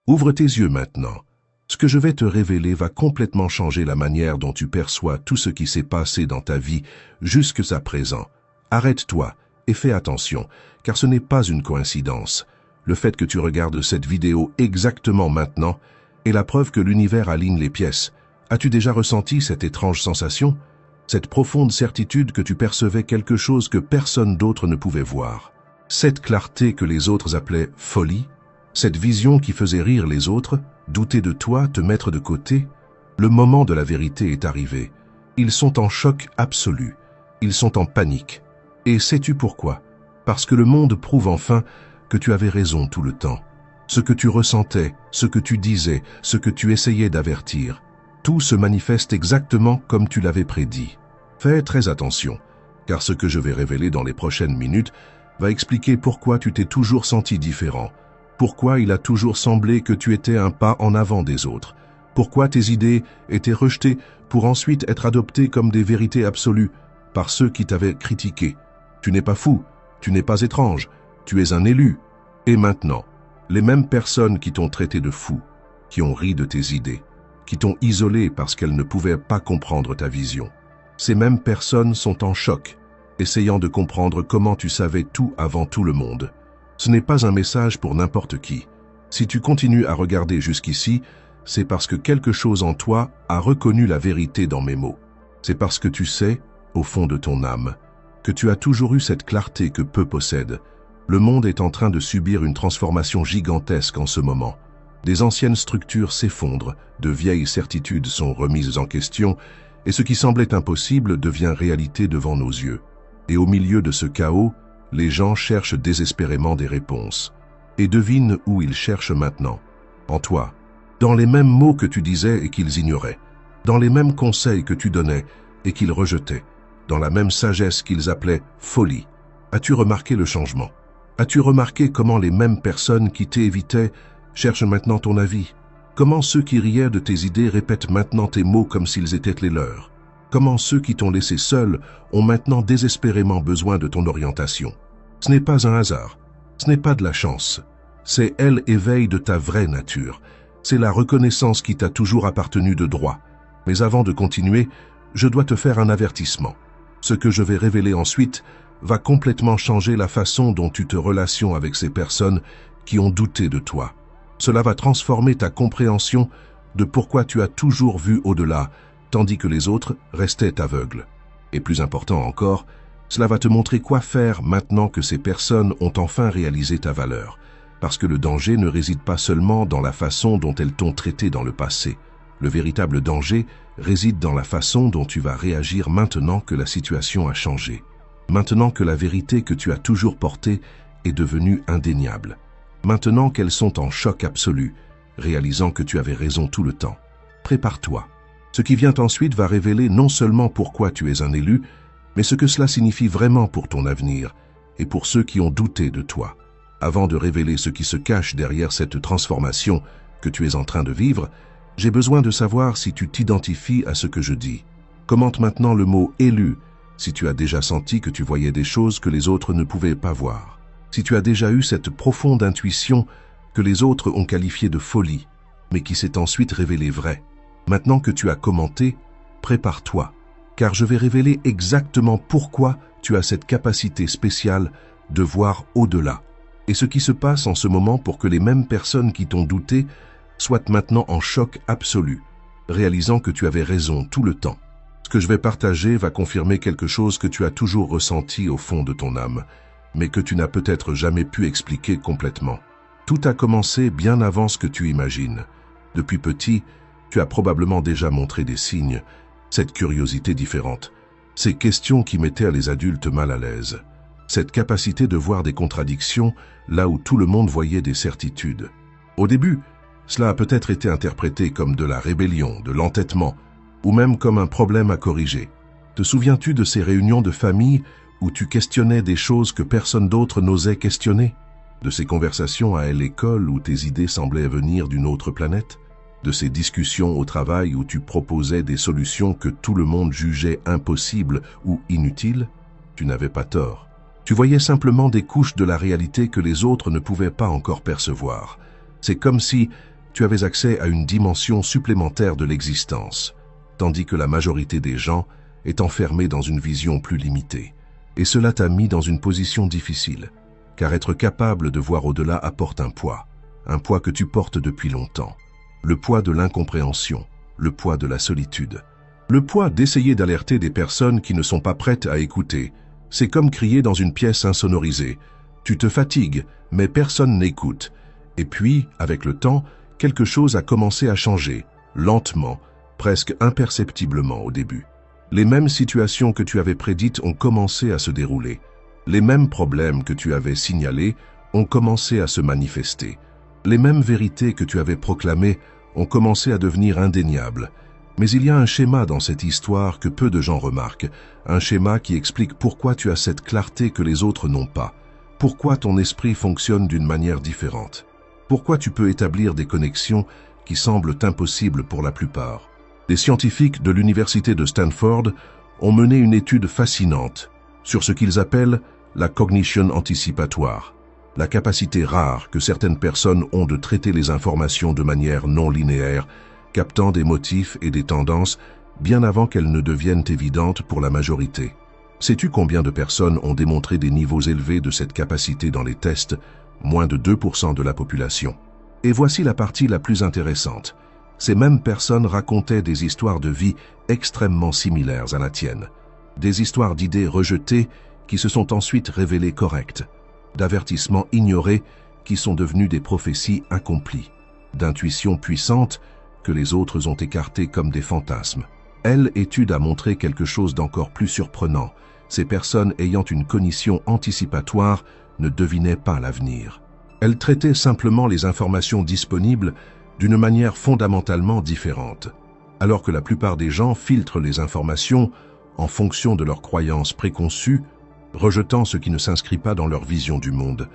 Ouvre tes yeux maintenant. Ce que je vais te révéler va complètement changer la manière dont tu perçois tout ce qui s'est passé dans ta vie jusqu'à présent. Arrête-toi et fais attention, car ce n'est pas une coïncidence. Le fait que tu regardes cette vidéo exactement maintenant est la preuve que l'univers aligne les pièces. As-tu déjà ressenti cette étrange sensation? Cette profonde certitude que tu percevais quelque chose que personne d'autre ne pouvait voir. Cette clarté que les autres appelaient folie? Cette vision qui faisait rire les autres, douter de toi, te mettre de côté? Le moment de la vérité est arrivé. Ils sont en choc absolu. Ils sont en panique. Et sais-tu pourquoi? Parce que le monde prouve enfin que tu avais raison tout le temps. Ce que tu ressentais, ce que tu disais, ce que tu essayais d'avertir, tout se manifeste exactement comme tu l'avais prédit. Fais très attention, car ce que je vais révéler dans les prochaines minutes va expliquer pourquoi tu t'es toujours senti différent, pourquoi il a toujours semblé que tu étais un pas en avant des autres, pourquoi tes idées étaient rejetées pour ensuite être adoptées comme des vérités absolues par ceux qui t'avaient critiqué. Tu n'es pas fou, tu n'es pas étrange, tu es un élu. Et maintenant, les mêmes personnes qui t'ont traité de fou, qui ont ri de tes idées, qui t'ont isolé parce qu'elles ne pouvaient pas comprendre ta vision, ces mêmes personnes sont en choc, essayant de comprendre comment tu savais tout avant tout le monde. Ce n'est pas un message pour n'importe qui. Si tu continues à regarder jusqu'ici, c'est parce que quelque chose en toi a reconnu la vérité dans mes mots. C'est parce que tu sais, au fond de ton âme, que tu as toujours eu cette clarté que peu possèdent. Le monde est en train de subir une transformation gigantesque en ce moment. Des anciennes structures s'effondrent, de vieilles certitudes sont remises en question, et ce qui semblait impossible devient réalité devant nos yeux. Et au milieu de ce chaos, les gens cherchent désespérément des réponses. Et devine où ils cherchent maintenant. En toi. Dans les mêmes mots que tu disais et qu'ils ignoraient. Dans les mêmes conseils que tu donnais et qu'ils rejetaient. Dans la même sagesse qu'ils appelaient folie. As-tu remarqué le changement? As-tu remarqué comment les mêmes personnes qui t'évitaient cherchent maintenant ton avis? Comment ceux qui riaient de tes idées répètent maintenant tes mots comme s'ils étaient les leurs? Comment ceux qui t'ont laissé seul ont maintenant désespérément besoin de ton orientation? Ce n'est pas un hasard, ce n'est pas de la chance. C'est l'éveil de ta vraie nature. C'est la reconnaissance qui t'a toujours appartenu de droit. Mais avant de continuer, je dois te faire un avertissement. Ce que je vais révéler ensuite va complètement changer la façon dont tu te relations avec ces personnes qui ont douté de toi. Cela va transformer ta compréhension de pourquoi tu as toujours vu au-delà, tandis que les autres restaient aveugles. Et plus important encore, cela va te montrer quoi faire maintenant que ces personnes ont enfin réalisé ta valeur. Parce que le danger ne réside pas seulement dans la façon dont elles t'ont traité dans le passé. Le véritable danger réside dans la façon dont tu vas réagir maintenant que la situation a changé. Maintenant que la vérité que tu as toujours portée est devenue indéniable. Maintenant qu'elles sont en choc absolu, réalisant que tu avais raison tout le temps. Prépare-toi. Ce qui vient ensuite va révéler non seulement pourquoi tu es un élu, mais ce que cela signifie vraiment pour ton avenir et pour ceux qui ont douté de toi. Avant de révéler ce qui se cache derrière cette transformation que tu es en train de vivre, j'ai besoin de savoir si tu t'identifies à ce que je dis. Commente maintenant le mot « élu » si tu as déjà senti que tu voyais des choses que les autres ne pouvaient pas voir. Si tu as déjà eu cette profonde intuition que les autres ont qualifiée de folie, mais qui s'est ensuite révélée vraie. Maintenant que tu as commenté, prépare-toi, car je vais révéler exactement pourquoi tu as cette capacité spéciale de voir au-delà, et ce qui se passe en ce moment pour que les mêmes personnes qui t'ont douté soient maintenant en choc absolu, réalisant que tu avais raison tout le temps. Ce que je vais partager va confirmer quelque chose que tu as toujours ressenti au fond de ton âme, mais que tu n'as peut-être jamais pu expliquer complètement. Tout a commencé bien avant ce que tu imagines. Depuis petit, tu as probablement déjà montré des signes, cette curiosité différente, ces questions qui mettaient les adultes mal à l'aise, cette capacité de voir des contradictions là où tout le monde voyait des certitudes. Au début, cela a peut-être été interprété comme de la rébellion, de l'entêtement, ou même comme un problème à corriger. Te souviens-tu de ces réunions de famille où tu questionnais des choses que personne d'autre n'osait questionner? De ces conversations à l'école où tes idées semblaient venir d'une autre planète? De ces discussions au travail où tu proposais des solutions que tout le monde jugeait impossibles ou inutiles? Tu n'avais pas tort. Tu voyais simplement des couches de la réalité que les autres ne pouvaient pas encore percevoir. C'est comme si tu avais accès à une dimension supplémentaire de l'existence, tandis que la majorité des gens est enfermée dans une vision plus limitée. Et cela t'a mis dans une position difficile, car être capable de voir au-delà apporte un poids que tu portes depuis longtemps. Le poids de l'incompréhension, le poids de la solitude. Le poids d'essayer d'alerter des personnes qui ne sont pas prêtes à écouter. C'est comme crier dans une pièce insonorisée. Tu te fatigues, mais personne n'écoute. Et puis, avec le temps, quelque chose a commencé à changer, lentement, presque imperceptiblement au début. Les mêmes situations que tu avais prédites ont commencé à se dérouler. Les mêmes problèmes que tu avais signalés ont commencé à se manifester. Les mêmes vérités que tu avais proclamées ont commencé à devenir indéniables. Mais il y a un schéma dans cette histoire que peu de gens remarquent, un schéma qui explique pourquoi tu as cette clarté que les autres n'ont pas, pourquoi ton esprit fonctionne d'une manière différente, pourquoi tu peux établir des connexions qui semblent impossibles pour la plupart. Des scientifiques de l'université de Stanford ont mené une étude fascinante sur ce qu'ils appellent la cognition anticipatoire, la capacité rare que certaines personnes ont de traiter les informations de manière non linéaire, captant des motifs et des tendances bien avant qu'elles ne deviennent évidentes pour la majorité. Sais-tu combien de personnes ont démontré des niveaux élevés de cette capacité dans les tests? Moins de 2% de la population. Et voici la partie la plus intéressante. Ces mêmes personnes racontaient des histoires de vie extrêmement similaires à la tienne. Des histoires d'idées rejetées qui se sont ensuite révélées correctes, d'avertissements ignorés qui sont devenus des prophéties accomplies, d'intuitions puissantes que les autres ont écartées comme des fantasmes. L'étude a montré quelque chose d'encore plus surprenant. Ces personnes ayant une cognition anticipatoire ne devinaient pas l'avenir. Elles traitaient simplement les informations disponibles d'une manière fondamentalement différente, alors que la plupart des gens filtrent les informations en fonction de leurs croyances préconçues, rejetant ce qui ne s'inscrit pas dans leur vision du monde.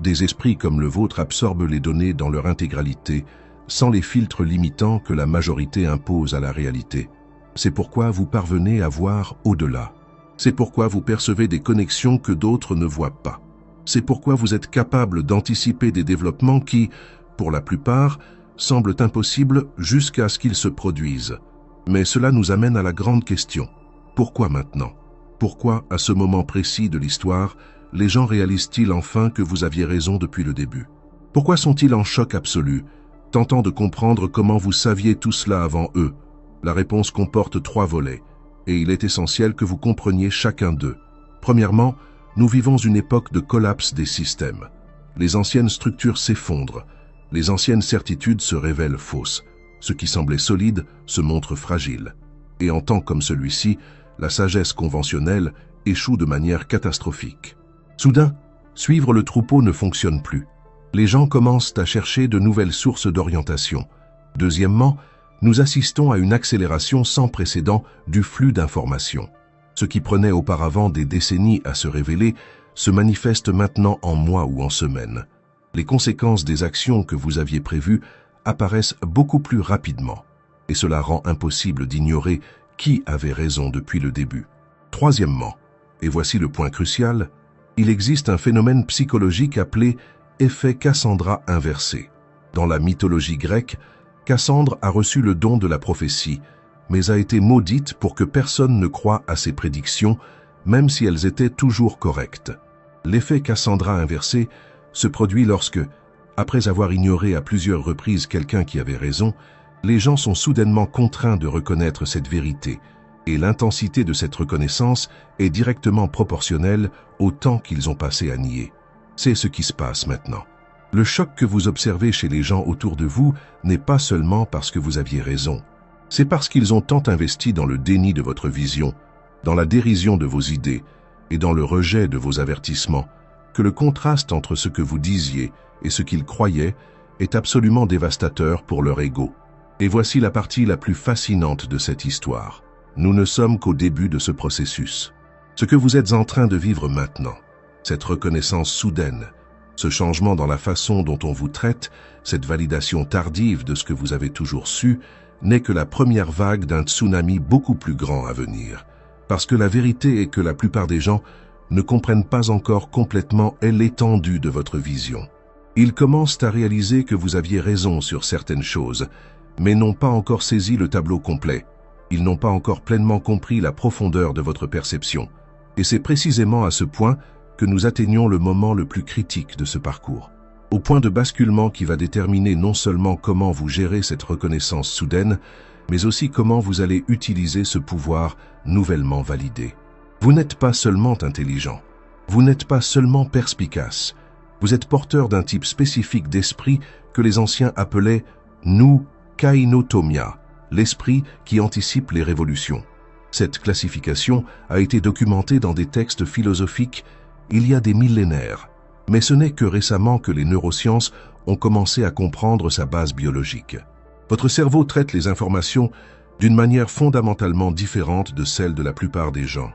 Des esprits comme le vôtre absorbent les données dans leur intégralité, sans les filtres limitants que la majorité impose à la réalité. C'est pourquoi vous parvenez à voir au-delà. C'est pourquoi vous percevez des connexions que d'autres ne voient pas. C'est pourquoi vous êtes capable d'anticiper des développements qui, pour la plupart, semblent impossibles jusqu'à ce qu'ils se produisent. Mais cela nous amène à la grande question. Pourquoi maintenant? Pourquoi, à ce moment précis de l'histoire, les gens réalisent-ils enfin que vous aviez raison depuis le début? Pourquoi sont-ils en choc absolu, tentant de comprendre comment vous saviez tout cela avant eux? La réponse comporte 3 volets, et il est essentiel que vous compreniez chacun d'eux. Premièrement, nous vivons une époque de collapse des systèmes. Les anciennes structures s'effondrent, les anciennes certitudes se révèlent fausses, ce qui semblait solide se montre fragile. Et en temps comme celui-ci, la sagesse conventionnelle échoue de manière catastrophique. Soudain, suivre le troupeau ne fonctionne plus. Les gens commencent à chercher de nouvelles sources d'orientation. Deuxièmement, nous assistons à une accélération sans précédent du flux d'informations. Ce qui prenait auparavant des décennies à se révéler se manifeste maintenant en mois ou en semaines. Les conséquences des actions que vous aviez prévues apparaissent beaucoup plus rapidement, et cela rend impossible d'ignorer qui avait raison depuis le début. Troisièmement, et voici le point crucial, il existe un phénomène psychologique appelé effet Cassandra inversé. Dans la mythologie grecque, Cassandre a reçu le don de la prophétie, mais a été maudite pour que personne ne croie à ses prédictions, même si elles étaient toujours correctes. L'effet Cassandra inversé se produit lorsque, après avoir ignoré à plusieurs reprises quelqu'un qui avait raison, les gens sont soudainement contraints de reconnaître cette vérité, et l'intensité de cette reconnaissance est directement proportionnelle au temps qu'ils ont passé à nier. C'est ce qui se passe maintenant. Le choc que vous observez chez les gens autour de vous n'est pas seulement parce que vous aviez raison. C'est parce qu'ils ont tant investi dans le déni de votre vision, dans la dérision de vos idées et dans le rejet de vos avertissements, que le contraste entre ce que vous disiez et ce qu'ils croyaient est absolument dévastateur pour leur ego. Et voici la partie la plus fascinante de cette histoire. Nous ne sommes qu'au début de ce processus. Ce que vous êtes en train de vivre maintenant, cette reconnaissance soudaine, ce changement dans la façon dont on vous traite, cette validation tardive de ce que vous avez toujours su, n'est que la première vague d'un tsunami beaucoup plus grand à venir. Parce que la vérité est que la plupart des gens ne comprennent pas encore complètement l'étendue de votre vision. Ils commencent à réaliser que vous aviez raison sur certaines choses, mais n'ont pas encore saisi le tableau complet. Ils n'ont pas encore pleinement compris la profondeur de votre perception. Et c'est précisément à ce point que nous atteignons le moment le plus critique de ce parcours. Au point de basculement qui va déterminer non seulement comment vous gérez cette reconnaissance soudaine, mais aussi comment vous allez utiliser ce pouvoir nouvellement validé. Vous n'êtes pas seulement intelligent, vous n'êtes pas seulement perspicace, vous êtes porteur d'un type spécifique d'esprit que les anciens appelaient nous kainotomia, l'esprit qui anticipe les révolutions. Cette classification a été documentée dans des textes philosophiques il y a des millénaires, mais ce n'est que récemment que les neurosciences ont commencé à comprendre sa base biologique. Votre cerveau traite les informations d'une manière fondamentalement différente de celle de la plupart des gens.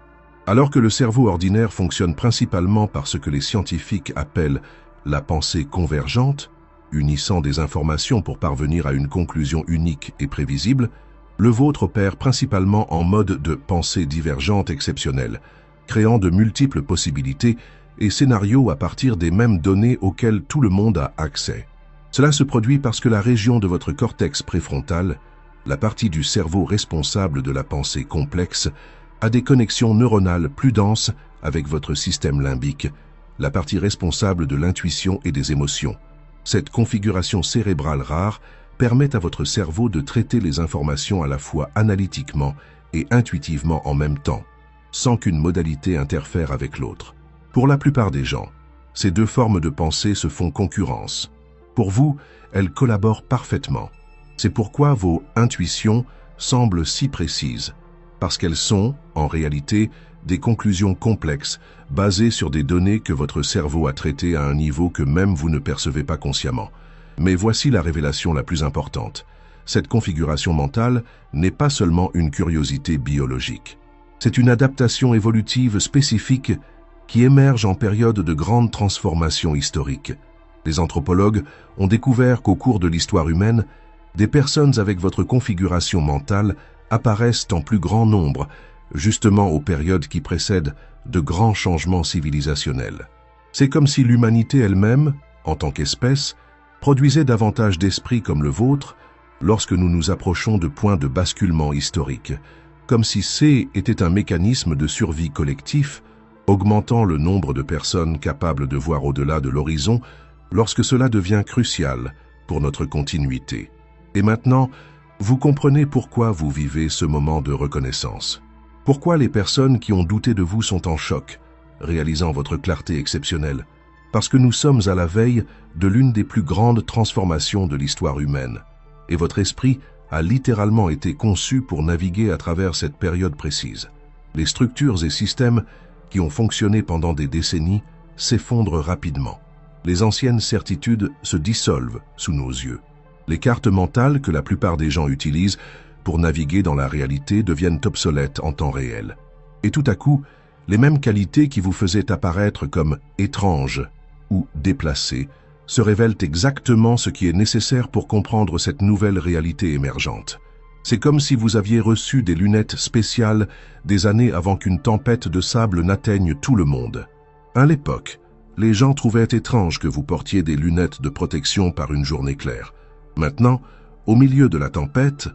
Alors que le cerveau ordinaire fonctionne principalement par ce que les scientifiques appellent la pensée convergente, unissant des informations pour parvenir à une conclusion unique et prévisible, le vôtre opère principalement en mode de pensée divergente exceptionnelle, créant de multiples possibilités et scénarios à partir des mêmes données auxquelles tout le monde a accès. Cela se produit parce que la région de votre cortex préfrontal, la partie du cerveau responsable de la pensée complexe, a des connexions neuronales plus denses avec votre système limbique, la partie responsable de l'intuition et des émotions. Cette configuration cérébrale rare permet à votre cerveau de traiter les informations à la fois analytiquement et intuitivement en même temps, sans qu'une modalité interfère avec l'autre. Pour la plupart des gens, ces deux formes de pensée se font concurrence. Pour vous, elles collaborent parfaitement. C'est pourquoi vos intuitions semblent si précises, parce qu'elles sont, en réalité, des conclusions complexes, basées sur des données que votre cerveau a traitées à un niveau que même vous ne percevez pas consciemment. Mais voici la révélation la plus importante. Cette configuration mentale n'est pas seulement une curiosité biologique. C'est une adaptation évolutive spécifique qui émerge en période de grandes transformations historiques. Les anthropologues ont découvert qu'au cours de l'histoire humaine, des personnes avec votre configuration mentale apparaissent en plus grand nombre, justement aux périodes qui précèdent de grands changements civilisationnels. C'est comme si l'humanité elle-même, en tant qu'espèce, produisait davantage d'esprits comme le vôtre lorsque nous nous approchons de points de basculement historiques, comme si C était un mécanisme de survie collectif, augmentant le nombre de personnes capables de voir au-delà de l'horizon lorsque cela devient crucial pour notre continuité. Et maintenant, vous comprenez pourquoi vous vivez ce moment de reconnaissance. Pourquoi les personnes qui ont douté de vous sont en choc, réalisant votre clarté exceptionnelle. Parce que nous sommes à la veille de l'une des plus grandes transformations de l'histoire humaine. Et votre esprit a littéralement été conçu pour naviguer à travers cette période précise. Les structures et systèmes qui ont fonctionné pendant des décennies s'effondrent rapidement. Les anciennes certitudes se dissolvent sous nos yeux. Les cartes mentales que la plupart des gens utilisent pour naviguer dans la réalité deviennent obsolètes en temps réel. Et tout à coup, les mêmes qualités qui vous faisaient apparaître comme étranges ou déplacées se révèlent exactement ce qui est nécessaire pour comprendre cette nouvelle réalité émergente. C'est comme si vous aviez reçu des lunettes spéciales des années avant qu'une tempête de sable n'atteigne tout le monde. À l'époque, les gens trouvaient étrange que vous portiez des lunettes de protection par une journée claire. Maintenant, au milieu de la tempête,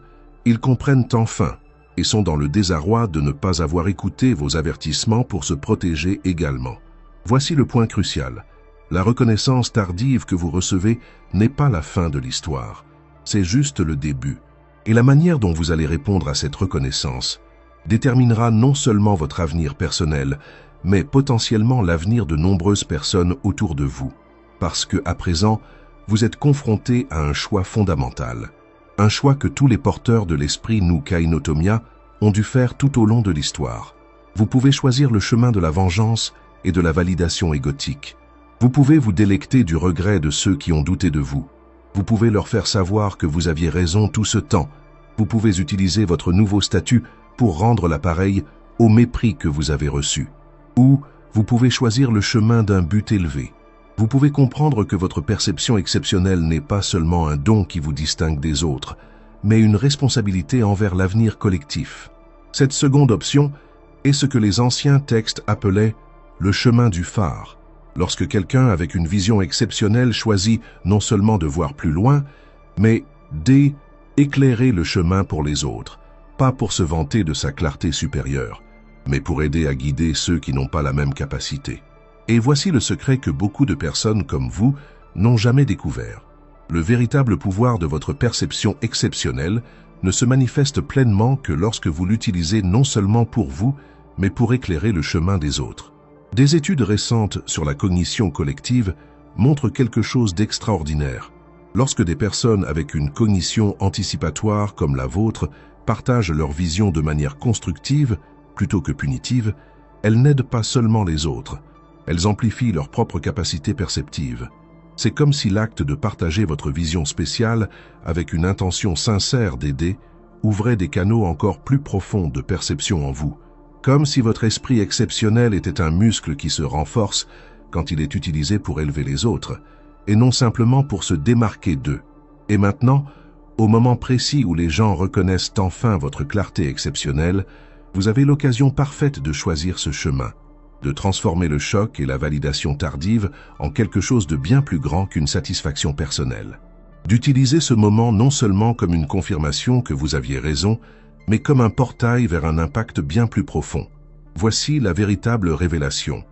ils comprennent enfin et sont dans le désarroi de ne pas avoir écouté vos avertissements pour se protéger également. Voici le point crucial. La reconnaissance tardive que vous recevez n'est pas la fin de l'histoire. C'est juste le début. Et la manière dont vous allez répondre à cette reconnaissance déterminera non seulement votre avenir personnel, mais potentiellement l'avenir de nombreuses personnes autour de vous. Parce que, à présent, vous êtes confronté à un choix fondamental. Un choix que tous les porteurs de l'esprit nous kainotomia ont dû faire tout au long de l'histoire. Vous pouvez choisir le chemin de la vengeance et de la validation égotique. Vous pouvez vous délecter du regret de ceux qui ont douté de vous. Vous pouvez leur faire savoir que vous aviez raison tout ce temps. Vous pouvez utiliser votre nouveau statut pour rendre l'appareil au mépris que vous avez reçu. Ou vous pouvez choisir le chemin d'un but élevé. Vous pouvez comprendre que votre perception exceptionnelle n'est pas seulement un don qui vous distingue des autres, mais une responsabilité envers l'avenir collectif. Cette seconde option est ce que les anciens textes appelaient le chemin du phare. Lorsque quelqu'un avec une vision exceptionnelle choisit non seulement de voir plus loin, mais d'éclairer le chemin pour les autres, pas pour se vanter de sa clarté supérieure, mais pour aider à guider ceux qui n'ont pas la même capacité. Et voici le secret que beaucoup de personnes comme vous n'ont jamais découvert. Le véritable pouvoir de votre perception exceptionnelle ne se manifeste pleinement que lorsque vous l'utilisez non seulement pour vous, mais pour éclairer le chemin des autres. Des études récentes sur la cognition collective montrent quelque chose d'extraordinaire. Lorsque des personnes avec une cognition anticipatoire comme la vôtre partagent leur vision de manière constructive plutôt que punitive, elles n'aident pas seulement les autres, elles amplifient leur propre capacité perceptive. C'est comme si l'acte de partager votre vision spéciale avec une intention sincère d'aider ouvrait des canaux encore plus profonds de perception en vous, comme si votre esprit exceptionnel était un muscle qui se renforce quand il est utilisé pour élever les autres, et non simplement pour se démarquer d'eux. Et maintenant, au moment précis où les gens reconnaissent enfin votre clarté exceptionnelle, vous avez l'occasion parfaite de choisir ce chemin, de transformer le choc et la validation tardive en quelque chose de bien plus grand qu'une satisfaction personnelle. D'utiliser ce moment non seulement comme une confirmation que vous aviez raison, mais comme un portail vers un impact bien plus profond. Voici la véritable révélation.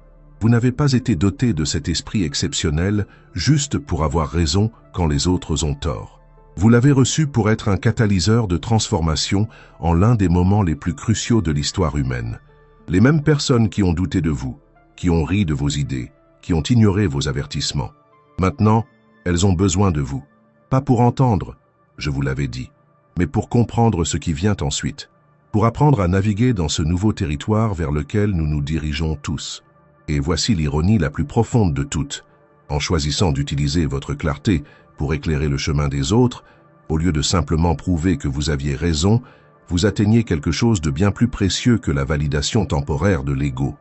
Vous n'avez pas été doté de cet esprit exceptionnel juste pour avoir raison quand les autres ont tort. Vous l'avez reçu pour être un catalyseur de transformation en l'un des moments les plus cruciaux de l'histoire humaine. Les mêmes personnes qui ont douté de vous, qui ont ri de vos idées, qui ont ignoré vos avertissements. Maintenant, elles ont besoin de vous. Pas pour entendre, je vous l'avais dit, mais pour comprendre ce qui vient ensuite, pour apprendre à naviguer dans ce nouveau territoire vers lequel nous nous dirigeons tous. Et voici l'ironie la plus profonde de toutes. En choisissant d'utiliser votre clarté pour éclairer le chemin des autres, au lieu de simplement prouver que vous aviez raison, vous atteignez quelque chose de bien plus précieux que la validation temporaire de l'ego.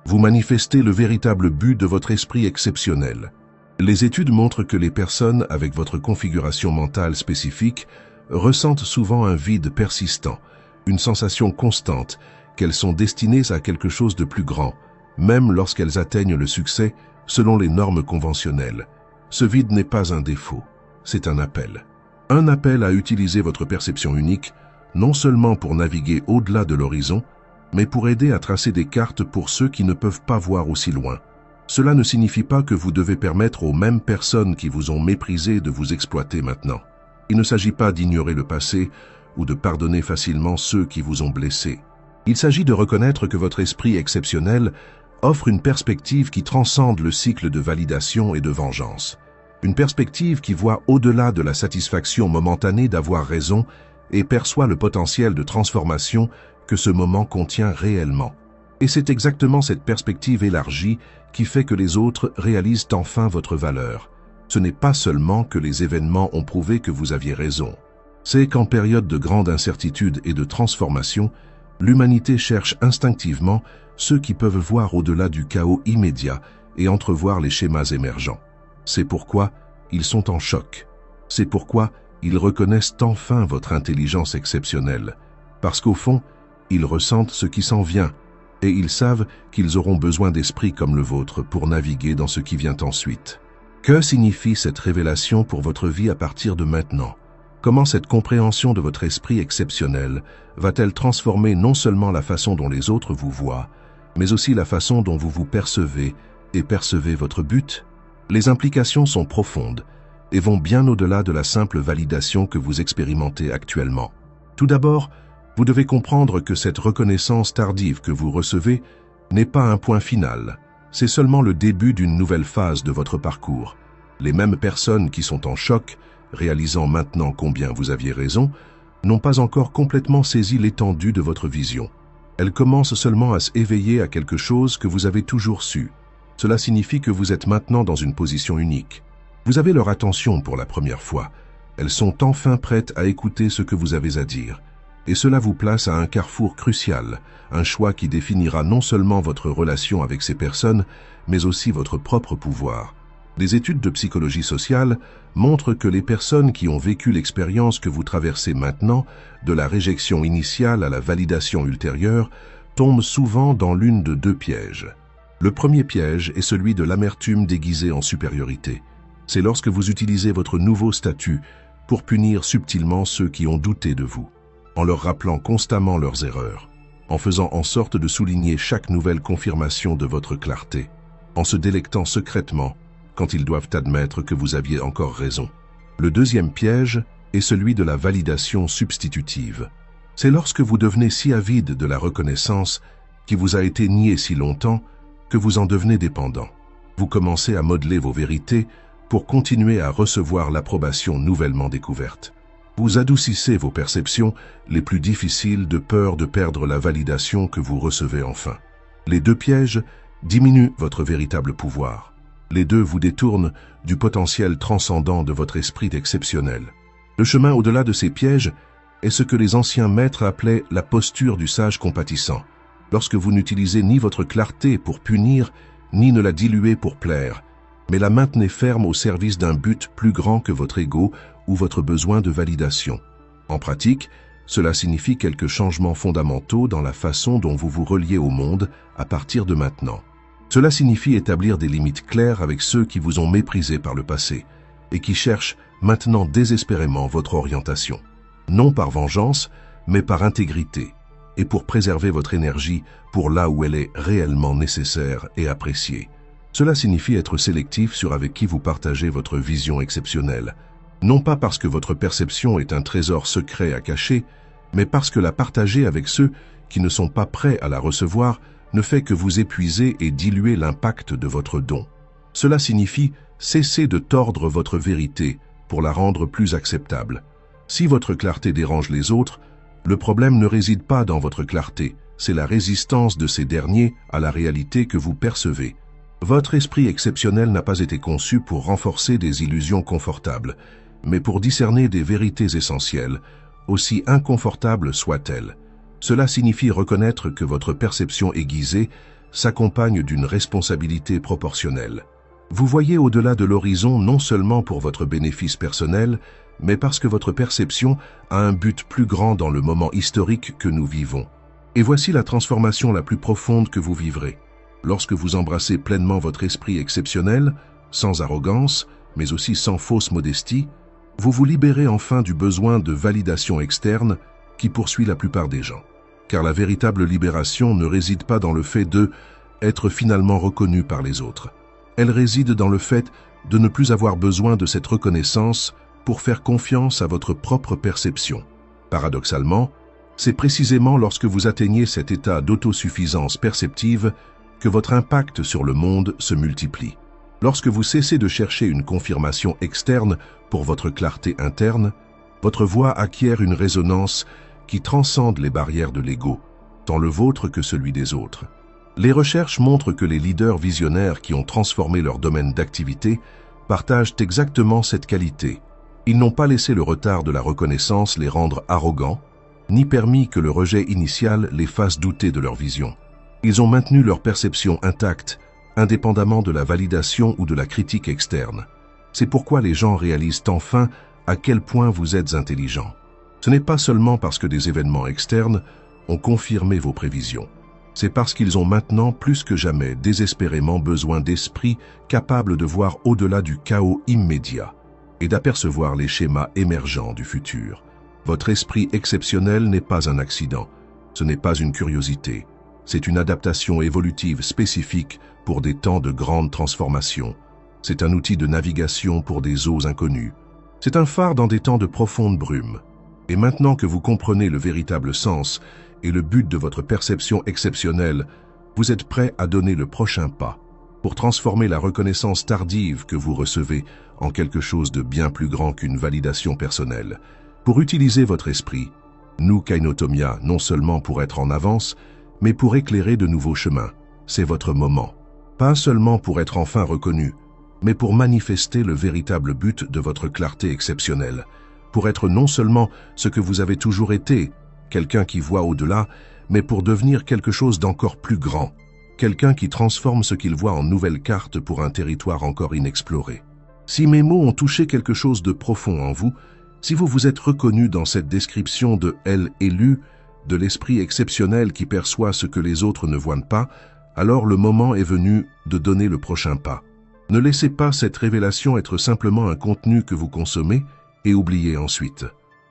Vous manifestez le véritable but de votre esprit exceptionnel. Les études montrent que les personnes avec votre configuration mentale spécifique ressentent souvent un vide persistant, une sensation constante qu'elles sont destinées à quelque chose de plus grand, même lorsqu'elles atteignent le succès selon les normes conventionnelles. Ce vide n'est pas un défaut, c'est un appel. Un appel à utiliser votre perception unique, non seulement pour naviguer au-delà de l'horizon, mais pour aider à tracer des cartes pour ceux qui ne peuvent pas voir aussi loin. Cela ne signifie pas que vous devez permettre aux mêmes personnes qui vous ont méprisé de vous exploiter maintenant. Il ne s'agit pas d'ignorer le passé ou de pardonner facilement ceux qui vous ont blessé. Il s'agit de reconnaître que votre esprit exceptionnel offre une perspective qui transcende le cycle de validation et de vengeance. Une perspective qui voit au-delà de la satisfaction momentanée d'avoir raison et perçoit le potentiel de transformation que ce moment contient réellement. Et c'est exactement cette perspective élargie qui fait que les autres réalisent enfin votre valeur. Ce n'est pas seulement que les événements ont prouvé que vous aviez raison. C'est qu'en période de grande incertitude et de transformation, l'humanité cherche instinctivement ceux qui peuvent voir au-delà du chaos immédiat et entrevoir les schémas émergents. C'est pourquoi ils sont en choc. C'est pourquoi ils reconnaissent enfin votre intelligence exceptionnelle. Parce qu'au fond, ils ressentent ce qui s'en vient, et ils savent qu'ils auront besoin d'esprits comme le vôtre pour naviguer dans ce qui vient ensuite. Que signifie cette révélation pour votre vie à partir de maintenant? Comment cette compréhension de votre esprit exceptionnel va-t-elle transformer non seulement la façon dont les autres vous voient, mais aussi la façon dont vous vous percevez et percevez votre but? Les implications sont profondes et vont bien au-delà de la simple validation que vous expérimentez actuellement. Tout d'abord, vous devez comprendre que cette reconnaissance tardive que vous recevez n'est pas un point final. C'est seulement le début d'une nouvelle phase de votre parcours. Les mêmes personnes qui sont en choc, réalisant maintenant combien vous aviez raison, n'ont pas encore complètement saisi l'étendue de votre vision. Elles commencent seulement à s'éveiller à quelque chose que vous avez toujours su. Cela signifie que vous êtes maintenant dans une position unique. Vous avez leur attention pour la première fois. Elles sont enfin prêtes à écouter ce que vous avez à dire. Et cela vous place à un carrefour crucial, un choix qui définira non seulement votre relation avec ces personnes, mais aussi votre propre pouvoir. Des études de psychologie sociale montrent que les personnes qui ont vécu l'expérience que vous traversez maintenant, de la réjection initiale à la validation ultérieure, tombent souvent dans l'une de deux pièges. Le premier piège est celui de l'amertume déguisée en supériorité. C'est lorsque vous utilisez votre nouveau statut pour punir subtilement ceux qui ont douté de vous, en leur rappelant constamment leurs erreurs, en faisant en sorte de souligner chaque nouvelle confirmation de votre clarté, en se délectant secrètement quand ils doivent admettre que vous aviez encore raison. Le deuxième piège est celui de la validation substitutive. C'est lorsque vous devenez si avide de la reconnaissance qui vous a été niée si longtemps que vous en devenez dépendant. Vous commencez à modeler vos vérités pour continuer à recevoir l'approbation nouvellement découverte. Vous adoucissez vos perceptions les plus difficiles de peur de perdre la validation que vous recevez enfin. Les deux pièges diminuent votre véritable pouvoir. Les deux vous détournent du potentiel transcendant de votre esprit exceptionnel. Le chemin au-delà de ces pièges est ce que les anciens maîtres appelaient la posture du sage compatissant. Lorsque vous n'utilisez ni votre clarté pour punir, ni ne la diluez pour plaire, mais la maintenez ferme au service d'un but plus grand que votre ego ou votre besoin de validation. En pratique, cela signifie quelques changements fondamentaux dans la façon dont vous vous reliez au monde à partir de maintenant. Cela signifie établir des limites claires avec ceux qui vous ont méprisé par le passé et qui cherchent maintenant désespérément votre orientation. Non par vengeance, mais par intégrité, et pour préserver votre énergie pour là où elle est réellement nécessaire et appréciée. Cela signifie être sélectif sur avec qui vous partagez votre vision exceptionnelle, non pas parce que votre perception est un trésor secret à cacher, mais parce que la partager avec ceux qui ne sont pas prêts à la recevoir ne fait que vous épuiser et diluer l'impact de votre don. Cela signifie cesser de tordre votre vérité pour la rendre plus acceptable. Si votre clarté dérange les autres, le problème ne réside pas dans votre clarté, c'est la résistance de ces derniers à la réalité que vous percevez. Votre esprit exceptionnel n'a pas été conçu pour renforcer des illusions confortables, mais pour discerner des vérités essentielles, aussi inconfortables soient-elles. Cela signifie reconnaître que votre perception aiguisée s'accompagne d'une responsabilité proportionnelle. Vous voyez au-delà de l'horizon non seulement pour votre bénéfice personnel, mais parce que votre perception a un but plus grand dans le moment historique que nous vivons. Et voici la transformation la plus profonde que vous vivrez. Lorsque vous embrassez pleinement votre esprit exceptionnel, sans arrogance, mais aussi sans fausse modestie, vous vous libérez enfin du besoin de validation externe qui poursuit la plupart des gens. Car la véritable libération ne réside pas dans le fait de être finalement reconnu par les autres. Elle réside dans le fait de ne plus avoir besoin de cette reconnaissance pour faire confiance à votre propre perception. Paradoxalement, c'est précisément lorsque vous atteignez cet état d'autosuffisance perceptive que votre impact sur le monde se multiplie. Lorsque vous cessez de chercher une confirmation externe pour votre clarté interne, votre voix acquiert une résonance qui transcende les barrières de l'ego, tant le vôtre que celui des autres. Les recherches montrent que les leaders visionnaires qui ont transformé leur domaine d'activité partagent exactement cette qualité. Ils n'ont pas laissé le retard de la reconnaissance les rendre arrogants, ni permis que le rejet initial les fasse douter de leur vision. Ils ont maintenu leur perception intacte, indépendamment de la validation ou de la critique externe. C'est pourquoi les gens réalisent enfin à quel point vous êtes intelligent. Ce n'est pas seulement parce que des événements externes ont confirmé vos prévisions. C'est parce qu'ils ont maintenant plus que jamais désespérément besoin d'esprits capables de voir au-delà du chaos immédiat et d'apercevoir les schémas émergents du futur. Votre esprit exceptionnel n'est pas un accident, ce n'est pas une curiosité, c'est une adaptation évolutive spécifique pour des temps de grande transformation. C'est un outil de navigation pour des eaux inconnues. C'est un phare dans des temps de profonde brume. Et maintenant que vous comprenez le véritable sens et le but de votre perception exceptionnelle, vous êtes prêt à donner le prochain pas pour transformer la reconnaissance tardive que vous recevez en quelque chose de bien plus grand qu'une validation personnelle. Pour utiliser votre esprit, nous, Kainotomia, non seulement pour être en avance, mais pour éclairer de nouveaux chemins. C'est votre moment. Pas seulement pour être enfin reconnu, mais pour manifester le véritable but de votre clarté exceptionnelle, pour être non seulement ce que vous avez toujours été, quelqu'un qui voit au-delà, mais pour devenir quelque chose d'encore plus grand, quelqu'un qui transforme ce qu'il voit en nouvelle carte pour un territoire encore inexploré. Si mes mots ont touché quelque chose de profond en vous, si vous vous êtes reconnu dans cette description de « elle élue », de l'esprit exceptionnel qui perçoit ce que les autres ne voient pas, alors le moment est venu de donner le prochain pas. Ne laissez pas cette révélation être simplement un contenu que vous consommez et oubliez ensuite.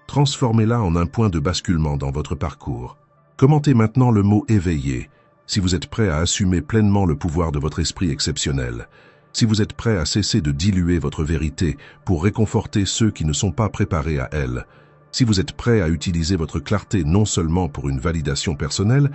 Transformez-la en un point de basculement dans votre parcours. Commentez maintenant le mot « éveillé » si vous êtes prêt à assumer pleinement le pouvoir de votre esprit exceptionnel, si vous êtes prêt à cesser de diluer votre vérité pour réconforter ceux qui ne sont pas préparés à elle, si vous êtes prêt à utiliser votre clarté non seulement pour une validation personnelle,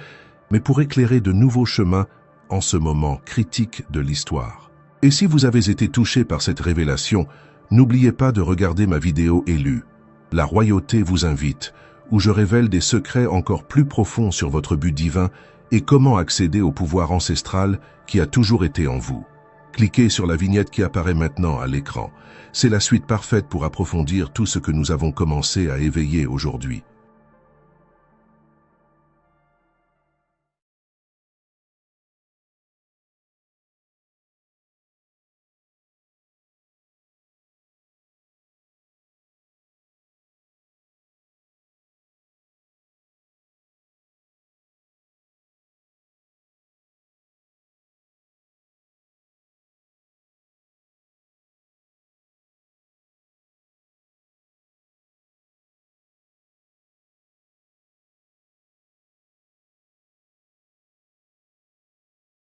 mais pour éclairer de nouveaux chemins en ce moment critique de l'histoire. Et si vous avez été touché par cette révélation, n'oubliez pas de regarder ma vidéo élue. La royauté vous invite, où je révèle des secrets encore plus profonds sur votre but divin et comment accéder au pouvoir ancestral qui a toujours été en vous. Cliquez sur la vignette qui apparaît maintenant à l'écran. C'est la suite parfaite pour approfondir tout ce que nous avons commencé à éveiller aujourd'hui.